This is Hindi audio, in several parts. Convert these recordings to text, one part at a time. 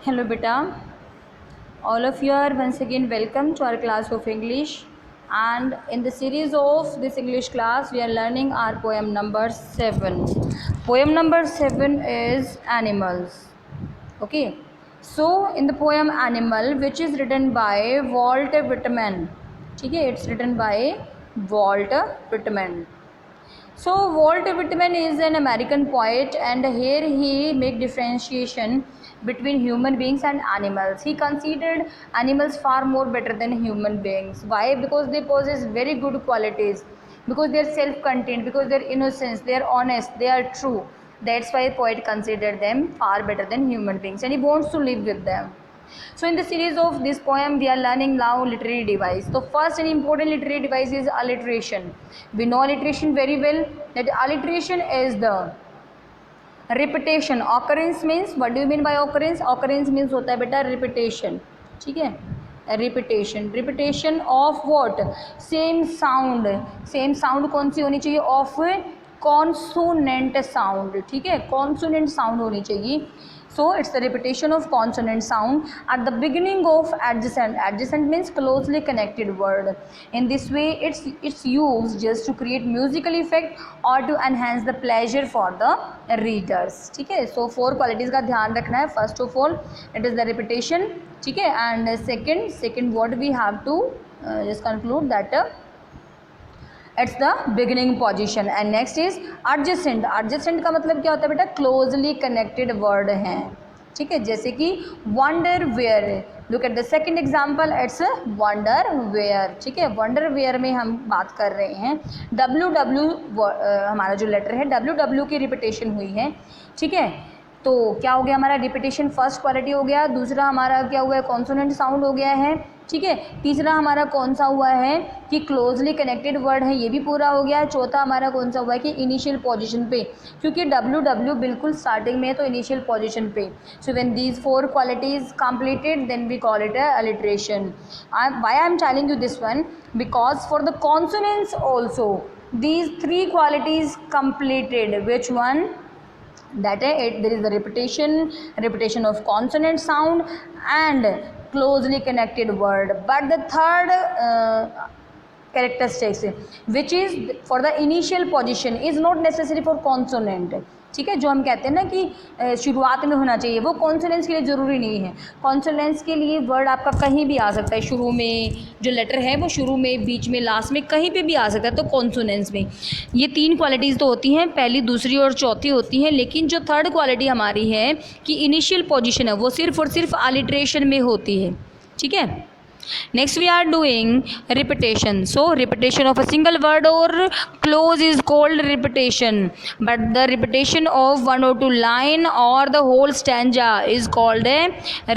Hello beta, all of you are once again welcome to our class of English, and in the series of this English class we are learning our poem number 7. Poem number 7 is Animals. Okay, so in the poem Animal, which is written by Walt Whitman, okay, it's written by Walt Whitman. So Walt Whitman is an American poet, and here he make differentiation between human beings and animals. He considered animals far more better than human beings. Why? Because they possess very good qualities, because they are self-contained, because they are innocent, they are honest, they are true. That's why poet considered them far better than human beings, and he wants to live with them. So in the series of this poem we are learning now literary device. So first and important literary device is alliteration. We know alliteration very well, that alliteration is the repetition. Occurrence means, what do you mean by occurrence? Occurrence means होता है बेटा repetition, ठीक है, repetition of what? Same sound कौन सी होनी चाहिए? Of consonant sound, ठीक है, consonant sound होनी चाहिए. So it's the repetition of consonant sound at the beginning of adjacent means closely connected word. In this way it's used just to create musical effect or to enhance the pleasure for the readers, ठीक है. So 4 qualities का ध्यान रखना है. First of all it is the repetition, ठीक है, and second what we have to just conclude that it's the beginning position, and next is adjacent. Adjacent का मतलब क्या होता है बेटा? closely connected word हैं, ठीक है, जैसे कि wonder where. look at the second example, it's wonder where, ठीक है. wonder where में हम बात कर रहे हैं ww, हमारा जो लेटर है ww की रिपीटेशन हुई है, ठीक है. तो क्या हो गया हमारा? रिपीटेशन फर्स्ट क्वालिटी हो गया. दूसरा हमारा क्या हुआ है? कॉन्सोनेंट साउंड हो गया है, ठीक है. तीसरा हमारा कौन सा हुआ है कि क्लोजली कनेक्टेड वर्ड है, ये भी पूरा हो गया. चौथा हमारा कौन सा हुआ है कि इनिशियल पोजीशन पे, क्योंकि ww बिल्कुल स्टार्टिंग में है तो इनिशियल पोजीशन पे. So when these 4 qualities completed then we call it alliteration. Why I am telling you this one? Because for the consonants also these 3 qualities completed. Which one? That there is the repetition of consonant sound and closely connected word. But the third characteristics, which is for the initial position, is not necessary for consonant, ठीक है. जो हम कहते हैं ना कि शुरुआत में होना चाहिए, वो कॉन्सोनेंट्स के लिए ज़रूरी नहीं है. कॉन्सोनेंट्स के लिए वर्ड आपका कहीं भी आ सकता है. शुरू में जो लेटर है वो शुरू में, बीच में, लास्ट में, कहीं पे भी आ सकता है. तो कॉन्सोनेंट्स में ये 3 क्वालिटीज़ तो होती हैं, पहली, दूसरी और चौथी होती हैं. लेकिन जो थर्ड क्वालिटी हमारी है कि इनिशियल पोजिशन है, वो सिर्फ और सिर्फ अलिट्रेशन में होती है, ठीक है. Next we are doing repetition. So repetition of a single word or clause is called repetition, but the repetition of 1 or 2 line or the whole stanza is called a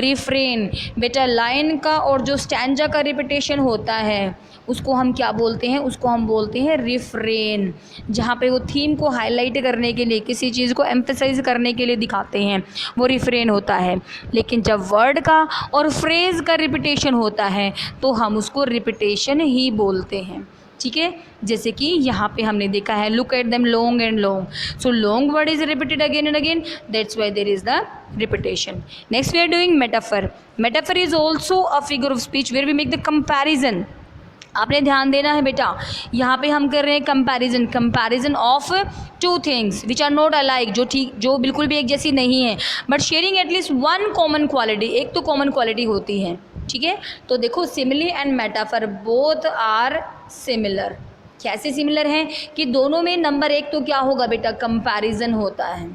refrain. बेटा लाइन का और जो स्टैंजा का रिपीटेशन होता है उसको हम क्या बोलते हैं? उसको हम बोलते हैं रिफ्रेन. जहाँ पे वो थीम को हाईलाइट करने के लिए, किसी चीज़ को एम्फेसाइज करने के लिए दिखाते हैं, वो रिफ्रेन होता है. लेकिन जब वर्ड का और फ्रेज का रिपीटेशन होता है तो हम उसको रिपीटेशन ही बोलते हैं, ठीक है. जैसे कि यहाँ पे हमने देखा है, look at them long and long. So long word is repeated again and again, that's why there is the repetition. Next we are doing metaphor. Metaphor is also a figure of speech where we make the comparison. आपने ध्यान देना है बेटा, यहाँ पे हम कर रहे हैं comparison of 2 things which are not alike, जो बिल्कुल भी एक जैसी नहीं है, but sharing at least 1 common quality. एक तो कॉमन क्वालिटी होती है, ठीक है. तो देखो simile and metaphor both are similar. कैसे सिमिलर हैं कि दोनों में नंबर 1 तो क्या होगा बेटा? कंपैरिजन होता है,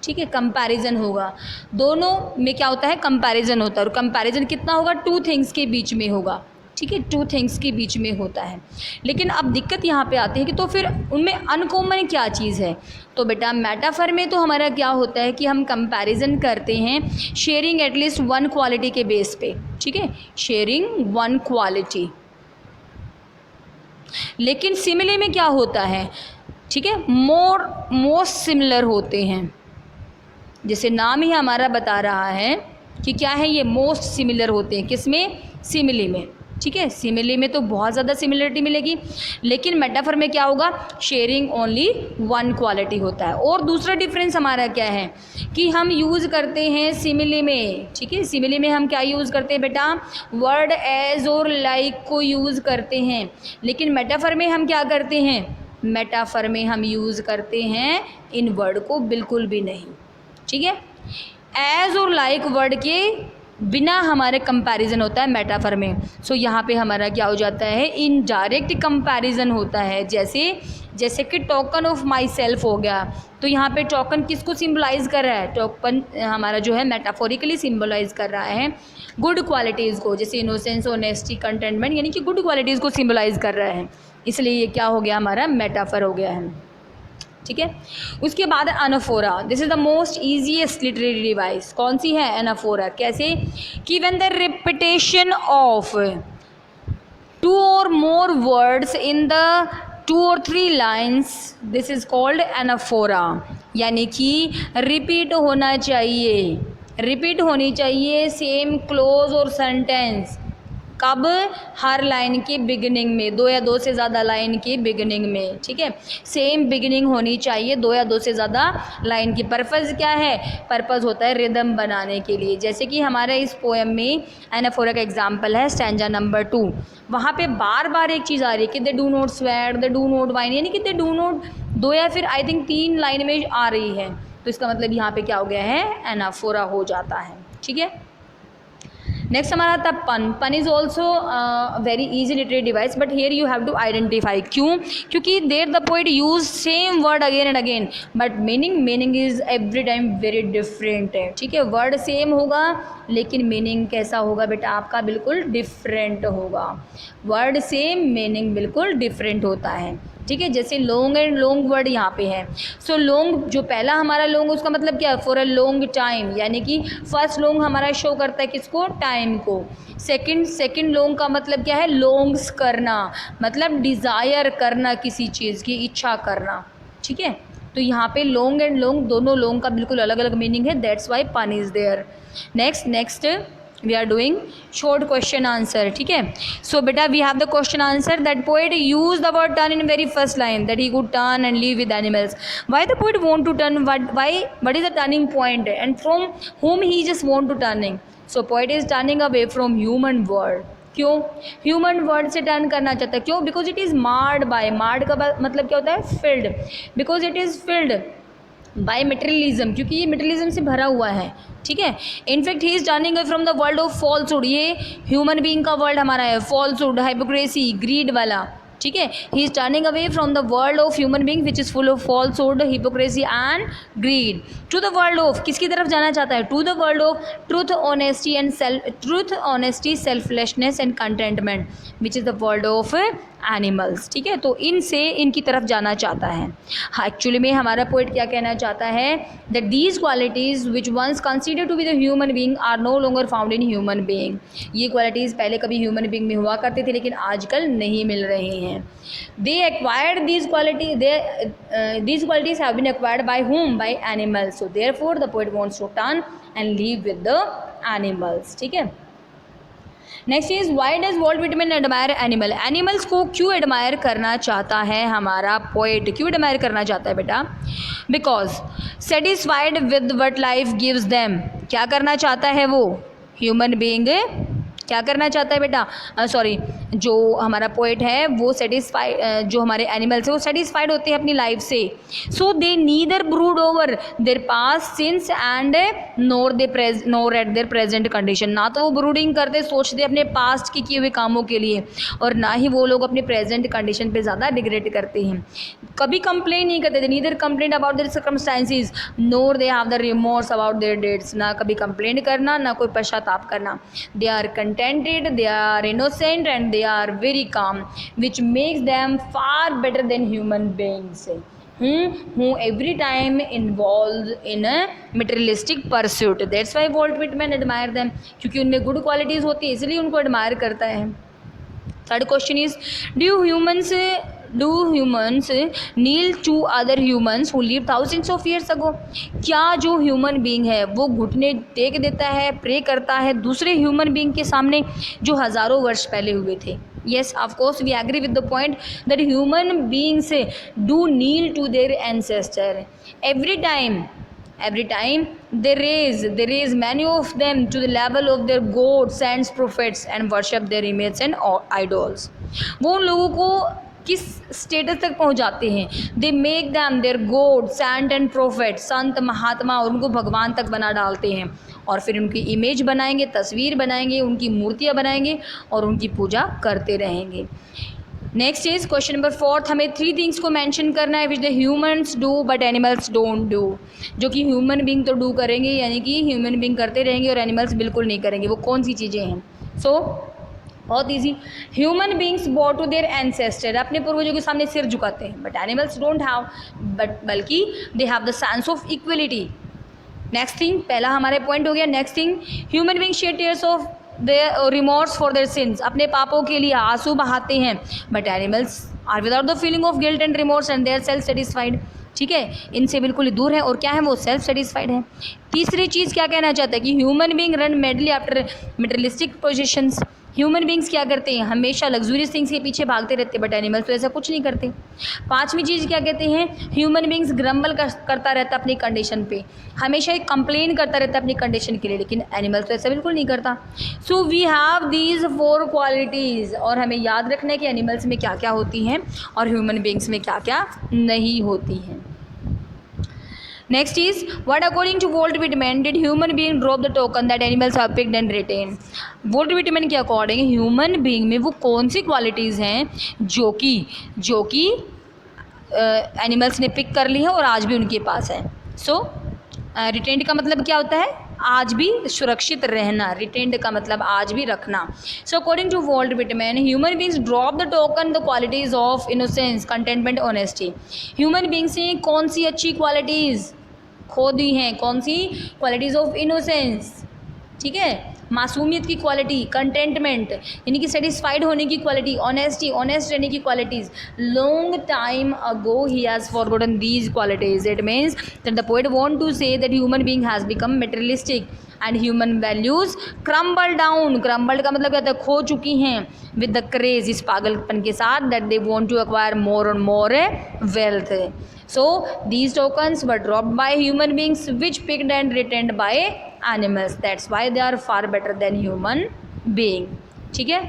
ठीक है, कंपैरिजन होगा. दोनों में क्या होता है? कंपैरिजन होता है. और कंपैरिजन कितना होगा? 2 थिंग्स के बीच में होगा, ठीक है, 2 थिंग्स के बीच में होता है. लेकिन अब दिक्कत यहाँ पे आती है कि तो फिर उनमें अनकॉमन क्या चीज़ है? तो बेटा मेटाफर में तो हमारा क्या होता है कि हम कंपैरिजन करते हैं शेयरिंग एटलीस्ट 1 क्वालिटी के बेस पे, ठीक है, शेयरिंग 1 क्वालिटी. लेकिन सिमिली में क्या होता है, ठीक है, मोस्ट सिमिलर होते हैं. जैसे नाम ही हमारा बता रहा है कि क्या है, ये मोस्ट सिमिलर होते हैं. किसमें? सिमिली में. ठीक है, सिमिली में तो बहुत ज़्यादा सिमिलरिटी मिलेगी, लेकिन मेटाफर में क्या होगा, शेयरिंग ओनली वन क्वालिटी होता है। और दूसरा डिफरेंस हमारा क्या है कि हम यूज़ करते हैं सिमिली में, ठीक है, सिमिली में हम क्या यूज़ करते हैं बेटा, वर्ड एज और लाइक को यूज़ करते हैं, लेकिन मेटाफर में हम क्या करते हैं, मेटाफर में हम यूज़ करते हैं इन वर्ड को बिल्कुल भी नहीं, ठीक है। एज और लाइक वर्ड के बिना हमारे कंपैरिजन होता है मेटाफर में। सो यहाँ पे हमारा क्या हो जाता है, इनडायरेक्ट कंपैरिजन होता है। जैसे कि टोकन ऑफ माई सेल्फ हो गया, तो यहाँ पे टोकन किसको सिम्बलाइज कर रहा है, टोकन हमारा जो है मेटाफोरिकली सिम्बलाइज कर रहा है गुड क्वालिटीज़ को, जैसे इनोसेंस, ऑनेस्टी, कंटेंटमेंट, यानी कि गुड क्वालिटीज़ को सिम्बलाइज कर रहा है, इसलिए ये क्या हो गया, हमारा मेटाफर हो गया है, ठीक है। उसके बाद anaphora, this is the most easiest literary device. कौन सी है एनाफोरा, कैसे कि when the repetition of 2 or more words in the 2 or 3 lines, this is called anaphora, यानी कि रिपीट होना चाहिए, रिपीट होनी चाहिए सेम क्लोज और सेंटेंस, कब, हर लाइन के बिगिनिंग में, 2 या 2 से ज़्यादा लाइन की बिगिनिंग में, ठीक है, सेम बिगिनिंग होनी चाहिए 2 या 2 से ज़्यादा लाइन की। पर्पज़ क्या है, पर्पज़ होता है रिदम बनाने के लिए। जैसे कि हमारे इस पोएम में एनाफोरा का एग्जाम्पल है स्टैंजा नंबर 2, वहाँ पे बार बार एक चीज़ आ रही है कि they do not sweat, they do not wine, यानी कि दे डू नॉट 2 या फिर आई थिंक 3 लाइन में आ रही है, तो इसका मतलब यहाँ पे क्या हो गया है, एनाफोरा हो जाता है, ठीक है। नेक्स्ट हमारा था pun. Pun is also very easy literary device, but here you have to identify, क्यों, क्योंकि there the poet use same word again and again, but meaning is every time very different है, ठीक है। वर्ड सेम होगा लेकिन मीनिंग कैसा होगा बेटा आपका, बिल्कुल डिफरेंट होगा। वर्ड सेम, मीनिंग बिल्कुल डिफरेंट होता है, ठीक है। जैसे लॉन्ग एंड लॉन्ग वर्ड यहाँ पे है, सो लॉन्ग जो पहला हमारा लॉन्ग, उसका मतलब क्या है, फॉर अ लॉन्ग टाइम, यानी कि फर्स्ट लॉन्ग हमारा शो करता है किसको, टाइम को। सेकंड लॉन्ग का मतलब क्या है, लॉन्ग्स करना, मतलब डिज़ायर करना, किसी चीज़ की इच्छा करना, ठीक है। तो यहाँ पे लॉन्ग एंड लॉन्ग, दोनों लॉन्ग का बिल्कुल अलग अलग मीनिंग है, that's why pun is there. Next we are doing short question answer, ठीक है। सो बेटा we have the question answer that poet use the word turn in very first line, that he could turn and live with animals. Why the poet want to turn, what is the turning point and from home he just want to turning. So poet is turning away from human word, क्यों, ह्यूमन वर्ड से टर्न करना चाहता है, क्यों, because it is marred by, marred का मतलब क्या होता है, filled, because it is filled by materialism, क्योंकि ये मटेरियलिज्म से भरा हुआ है, ठीक है। In fact he is turning away from the world of falsehood, ये ह्यूमन बीइंग का वर्ल्ड हमारा है, फॉल्सहुड, हाइपोक्रेसी, ग्रीड वाला, ठीक है। ही is turning away from the world of human being which is full of falsehood, hypocrisy and greed, to the world of, किसकी तरफ जाना चाहता है, to the world of truth, honesty and selflessness and contentment, which is the world of animals, ठीक है। तो इनसे इनकी तरफ जाना चाहता है। हाँ, एक्चुअली में हमारा पोएट क्या कहना चाहता है, that these qualities which once consider to be the human being are no longer found in human being, ये क्वालिटीज़ पहले कभी ह्यूमन बीइंग में हुआ करते थे लेकिन आजकल नहीं मिल रही हैं। They acquired these qualities have been acquired by whom, by animals, so therefore the poet wants to turn and live with the animals, ठीक है। Next is why does Walt Whitman admire animal, animals को क्यों एडमायर करना चाहता है हमारा पोएट, क्यों एडमायर करना चाहता है बेटा, because satisfied with what life gives them, क्या करना चाहता है वो, ह्यूमन बीइंग क्या करना चाहता है बेटा, सॉरी जो हमारा पोएट है वो सेटिस्फाइड, जो हमारे एनिमल्स है वो सेटिस्फाइड होते हैं अपनी लाइफ से। So they neither brood over their past sins and nor at their present condition, ना तो वो ब्रूडिंग करते सोचते अपने पास्ट के किए हुए कामों के लिए, और ना ही वो लोग अपने प्रेजेंट कंडीशन पे ज़्यादा रिग्रेट करते हैं, कभी कंप्लेन नहीं करते थे, neither complain about their circumstances nor they have the remorse about their deeds, ना कभी कंप्लेन करना ना कोई पश्चाताप करना। दे आर contented, they are innocent and they are very calm, which makes them far better than human beings who every time involved in a materialistic pursuit. That's why Walt Whitman admire them, क्योंकि उनमें गुड क्वालिटीज़ होती है इसलिए उनको एडमायर करता है। Third question is, do humans do humans kneel to other humans who live thousands of years ago? क्या जो ह्यूमन बीइंग है वो घुटने टेक देता है, प्रे करता है दूसरे ह्यूमन बीइंग के सामने जो हज़ारों वर्ष पहले हुए थे? Yes, of course, we agree with the point that human beings do kneel to their ancestor. Every time they raise many of them to the level of their gods and prophets and worship their images and idols. वो उन लोगों को किस स्टेटस तक पहुंचाते हैं? They make them their god, saint and prophet, संत महात्मा, और उनको भगवान तक बना डालते हैं और फिर उनकी इमेज बनाएंगे, तस्वीर बनाएंगे, उनकी मूर्तियाँ बनाएंगे और उनकी पूजा करते रहेंगे। नेक्स्ट इज क्वेश्चन नंबर 4, हमें 3 थिंग्स को मेंशन करना है which the humans do but animals don't do, जो कि ह्यूमन बींग तो डू करेंगे, यानी कि ह्यूमन बींग करते रहेंगे और एनिमल्स बिल्कुल नहीं करेंगे। वो कौन सी चीज़ें हैं? सो बहुत ईजी, ह्यूमन बींग्स बो टू देयर एंसेस्टर, अपने पूर्वजों के सामने सिर झुकाते हैं, बट एनिमल्स डोंट हैव, बल्कि they have the sense of equality. Next thing, पहला हमारे पॉइंट हो गया। Next thing, human being shed tears of their remorse for their sins, अपने पापों के लिए आंसू बहाते हैं, but animals are without the feeling of guilt and remorse and they are self satisfied. ठीक है, इनसे बिल्कुल ही दूर है और क्या है, वो सेल्फ सेटिस्फाइड है। तीसरी चीज़ क्या कहना चाहता है कि human being run medley after materialistic positions, human beings क्या करते हैं, हमेशा लग्जूरियस थिंग्स के पीछे भागते रहते हैं, बट एनिमल्स तो ऐसा कुछ नहीं करते। पांचवी चीज़ क्या कहते हैं, ह्यूमन बींग्स ग्रम्बल करता रहता अपनी कंडीशन पे, हमेशा एक कंप्लेन करता रहता अपनी कंडीशन के लिए, लेकिन एनिमल्स तो ऐसा बिल्कुल नहीं करता। So we have these 4 qualities, और हमें याद रखना है कि एनिमल्स में क्या क्या होती हैं और ह्यूमन बींग्स में क्या क्या नहीं होती हैं। Next is, what according to Walt Whitman did human being drop the token that animals have picked and retained? Walt Whitman के अकॉर्डिंग ह्यूमन बीइंग में वो कौन सी क्वालिटीज़ हैं जो कि एनिमल्स ने पिक कर ली है और आज भी उनके पास है? सो रिटेन्ड का मतलब क्या होता है, आज भी सुरक्षित रहना। रिटेन्ड का मतलब आज भी रखना। So according to Walt Whitman, human beings drop the token the qualities of innocence, contentment, honesty. Human beings ने कौन सी अच्छी क्वालिटीज़ खो दी हैं? कौन सी? क्वालिटीज़ ऑफ इनोसेंस, ठीक है, मासूमियत की क्वालिटी, कंटेंटमेंट यानी कि सेटिस्फाइड होने की क्वालिटी, ऑनेस्टी, ऑनेस्ट रहने की क्वालिटीज़। लॉन्ग टाइम अगो ही has forgotten these qualities. It means that the poet want to say that human being has become materialistic and human values crumble down. Crumbled का मतलब क्या होता है, खो चुकी हैं, विद द क्रेज, इस पागलपन के साथ, that they want to acquire more और more wealth. So these tokens were dropped by human beings which picked and retained by animals. That's why they are far better than human being. ठीक है,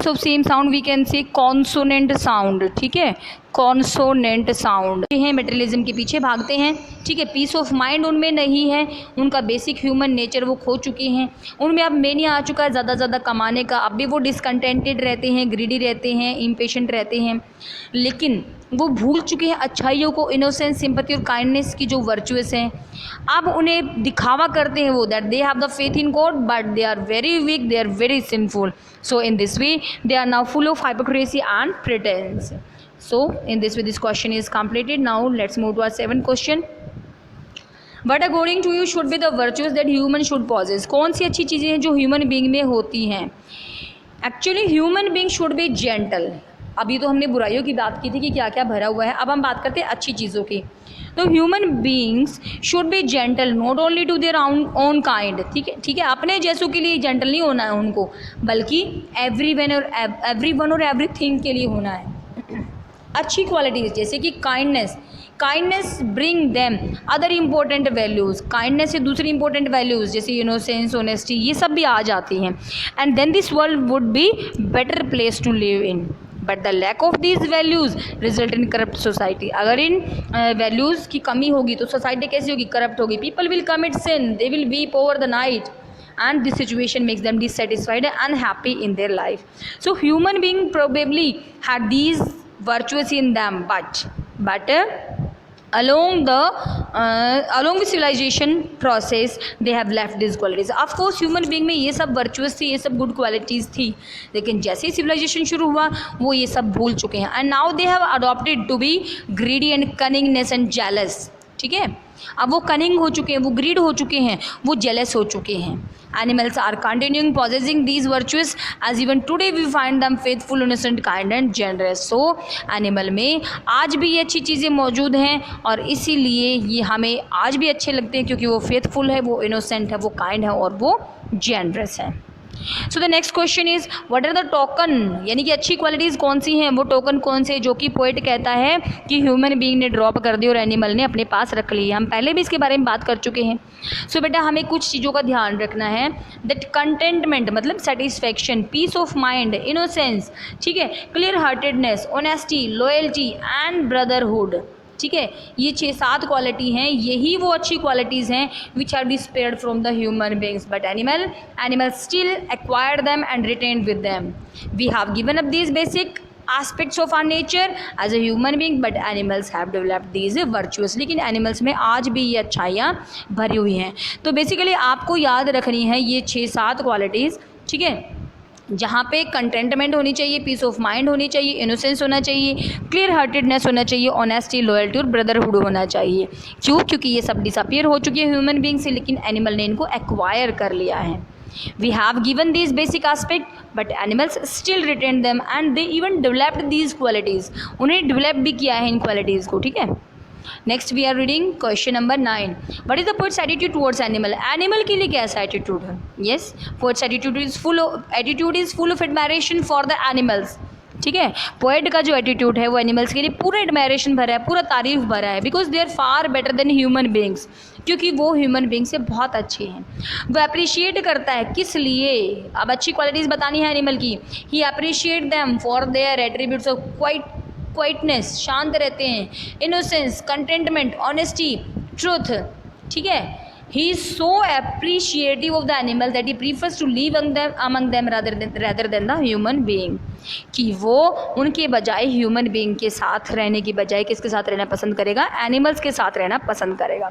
so same sound we can say consonant sound. ठीक है, कॉन्सोनेंट साउंड हैं, मेटेरियलिज्म के पीछे भागते हैं। ठीक है, पीस ऑफ माइंड उनमें नहीं है, उनका बेसिक ह्यूमन नेचर वो खो चुके हैं, उनमें अब मेनिया आ चुका है ज़्यादा कमाने का। अब भी वो डिसकंटेंटेड रहते हैं, ग्रीडी रहते हैं, इम्पेशेंट रहते हैं, लेकिन वो भूल चुके हैं अच्छाइयों को, इनोसेंस, सिंपैथी और काइंडनेस की जो वर्चुअस हैं। अब उन्हें दिखावा करते हैं वो, that they have the faith in God but they are very weak, they are very sinful. So in this way they are now full of hypocrisy and pretense. So in this way this question is completed. Now let's move to our 7th question. What according to you should be the virtues that human should possess? कौन सी अच्छी चीज़ें हैं जो ह्यूमन बीइंग में होती हैं? Actually human being should be gentle. अभी तो हमने बुराइयों की बात की थी कि क्या क्या भरा हुआ है, अब हम बात करते हैं अच्छी चीज़ों की। तो human beings should be gentle not only to their own kind. ठीक है, अपने जैसों के लिए जेंटल नहीं होना है उनको, बल्कि एवरीवन और एवरीथिंग के लिए होना है। अच्छी क्वालिटीज़ जैसे कि kindness bring them other important values. Kindness से दूसरी इंपॉर्टेंट वैल्यूज़ जैसे इनोसेंस, ऑनेस्टी, ये सब भी आ जाती हैं। And then this world would be better place to live in, but the lack of these values result in corrupt society. अगर इन वैल्यूज़ की कमी होगी तो सोसाइटी कैसी होगी? करप्ट होगी। People will commit sin, they will weep over the night, and this situation makes them dissatisfied and unhappy in their life. So human being probably had these virtues in them, but along the civilization process they have left these qualities. Of course human being में ये सब virtues थी, ये सब good qualities थी, लेकिन जैसे ही civilization शुरू हुआ वो ये सब भूल चुके हैं। And now they have adopted to be greedy and cunningness and jealous. ठीक है। अब वो कनिंग हो चुके हैं, वो ग्रीड हो चुके हैं, वो जेलस हो चुके हैं। Animals are continuing possessing these virtues as even today we find them faithful, innocent, kind and generous. So animal में आज भी ये अच्छी चीज़ें मौजूद हैं और इसीलिए ये हमें आज भी अच्छे लगते हैं, क्योंकि वो फेथफुल है, वो इनोसेंट है, वो काइंड है और वो जेनरस है। So the next question is what are the token, यानी कि अच्छी क्वालिटीज़ कौन सी हैं, वो टोकन कौन से जो कि पोएट कहता है कि ह्यूमन बीइंग ने ड्रॉप कर दी और एनिमल ने अपने पास रख ली। हम पहले भी इसके बारे में बात कर चुके हैं। सो बेटा हमें कुछ चीज़ों का ध्यान रखना है। दैट कंटेंटमेंट मतलब satisfaction, peace of mind, innocence, ठीक है, clear heartedness, honesty, loyalty and brotherhood, ठीक है, ये 6-7 क्वालिटी हैं, यही वो अच्छी क्वालिटीज़ हैं which are despaired from the human beings, but animal still acquired them and retained with them. We have given up these basic aspects of our nature as a human being, but animals have developed these virtues। लेकिन एनिमल्स में आज भी ये अच्छाइयाँ भरी हुई हैं। तो बेसिकली आपको याद रखनी है ये 6-7 क्वालिटीज़, ठीक है, जहाँ पे कंटेंटमेंट होनी चाहिए, पीस ऑफ माइंड होनी चाहिए, इनोसेंस होना चाहिए, क्लियर हार्टेडनेस होना चाहिए, ऑनेस्टी, लॉयल्टी और ब्रदरहुड होना चाहिए। क्यों? क्योंकि ये सब डिसअपियर हो चुकी है ह्यूमन बींग से, लेकिन एनिमल ने इनको एक्वायर कर लिया है। We have given these basic aspect, but animals still retain them and they even developed these qualities। उन्हें डेवलप भी किया है इन क्वालिटीज़ को, ठीक है। Next we are reading question number 9। What is the poet's attitude towards animal? Animal के लिए कैसा एटीट्यूड है? Yes, poet's attitude is full of admiration for the animals, ठीक है। पोएट का जो एटीट्यूड है वो एनिमल्स के लिए पूरा एडमायरेशन भरा है, पूरा तारीफ भरा है, because they are far better than human beings, क्योंकि वो ह्यूमन बींग से बहुत अच्छे हैं। वो अप्रिशिएट करता है, किस लिए? अब अच्छी क्वालिटीज़ बतानी है एनिमल की। He appreciate them for their attributes of quietness, शांत रहते हैं, इनोसेंस, कंटेंटमेंट, ऑनेस्टी, ट्रूथ, ठीक है। He is so appreciative of the animal that he prefers to live among them rather than the human being। कि वो उनके बजाय ह्यूमन बीइंग के साथ रहने की बजाय किसके साथ रहना पसंद करेगा? एनिमल्स के साथ रहना पसंद करेगा।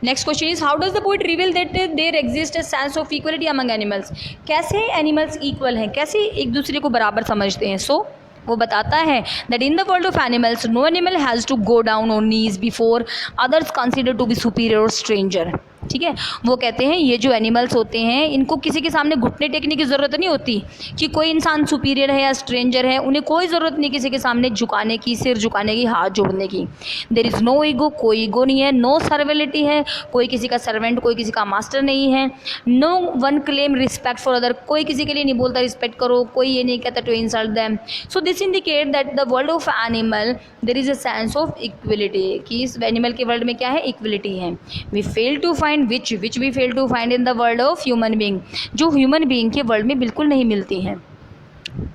Next question is how does the poet reveal that there exist a sense of equality among animals? कैसे एनिमल्स इक्वल हैं, कैसे एक दूसरे को बराबर समझते हैं? सो वो बताता है that in the world of animals no animal has to go down on knees before others consider to be superior और स्ट्रेंजर, ठीक है। वो कहते हैं ये जो एनिमल्स होते हैं इनको किसी के सामने घुटने टेकने की ज़रूरत नहीं होती कि कोई इंसान सुपीरियर है या स्ट्रेंजर है, उन्हें कोई ज़रूरत नहीं किसी के सामने झुकाने की, सिर झुकाने की, हाथ जोड़ने की। देयर इज़ नो ईगो, कोई ईगो नहीं है, नो सर्विलिटी है, कोई किसी का सर्वेंट, कोई किसी का मास्टर नहीं है। No one claim respect for other, कोई किसी के लिए नहीं बोलता रिस्पेक्ट करो, कोई ये नहीं कहता to insult them. So this indicate that the world of animal there is a sense of equality, कि इस एनिमल के वर्ल्ड में क्या है? इक्वलिटी है। We fail to find which we fail to find in the world of human being, जो ह्यूमन बीइंग के वर्ल्ड में बिल्कुल नहीं मिलती हैं,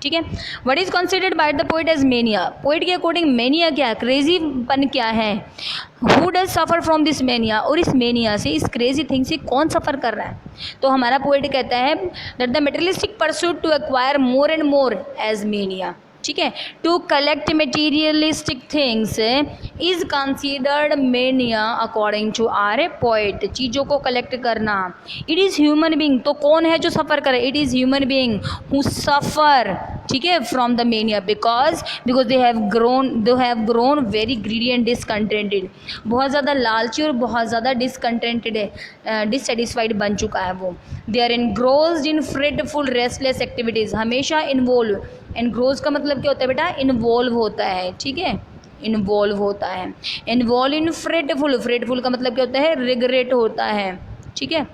ठीक है। What is considered by the poet as mania? Poet के अकॉर्डिंग मेनिया क्या है? क्रेजीपन क्या है? Who does suffer from this mania? और इस मेनिया से, इस क्रेजी थिंग से कौन सफ़र कर रहा है? तो हमारा पोएट कहता है that the materialistic pursuit to acquire more and more as mania, ठीक है, to collect materialistic things is considered mania according to our poet. चीज़ों को कलेक्ट करना, इट इज़ ह्यूमन बीइंग। तो कौन है जो सफ़र करे? It is human being who suffer, ठीक है, from the mania because they have grown very greedy and discontented. बहुत ज़्यादा लालची और बहुत ज़्यादा डिसकंटेंटेड है, डिससेटिस्फाइड बन चुका है वो। They are engrossed in fretful restless activities, हमेशा इन्वॉल्व। एनग्रोज का मतलब क्या होता है बेटा? इन्वॉल्व होता है, ठीक है, इन्वॉल्व होता है। इन्वॉल्व इन फ्रेटफुल, फ्रेटफुल का मतलब क्या होता है? रिग्रेट होता है, ठीक है।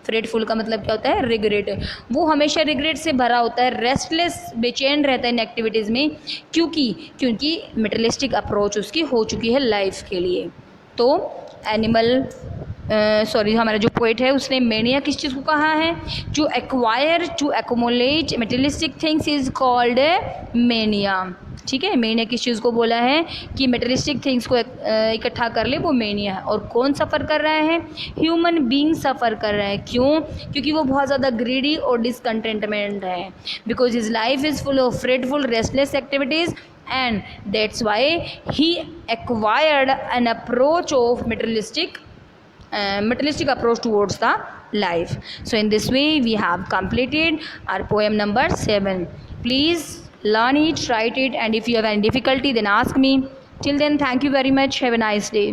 फ्रेटफुल का मतलब क्या होता है? रिग्रेट। वो हमेशा रिग्रेट से भरा होता है, रेस्टलेस, बेचैन रहता है इन एक्टिविटीज़ में, क्योंकि मटेरियलिस्टिक अप्रोच उसकी हो चुकी है लाइफ के लिए। तो एनिमल हमारा जो पोएट है उसने मेनिया किस चीज़ को कहा है? To acquire, to accumulate materialistic things is called mania, ठीक है। मेनिया किस चीज़ को बोला है? कि मटेरियलिस्टिक थिंग्स को इकट्ठा कर ले, वो मेनिया है। और कौन सफ़र कर रहा है? ह्यूमन बीइंग सफ़र कर रहा है। क्यों? क्योंकि वो बहुत ज़्यादा ग्रीडी और डिसकंटेंटमेंट है, because his life is full of fretful restless activities and that's why he acquired an approach of materialistic approach towards the life. So in this way we have completed our poem number 7. Please learn it, write it, and if you have any difficulty then ask me. Till then, thank you very much. Have a nice day.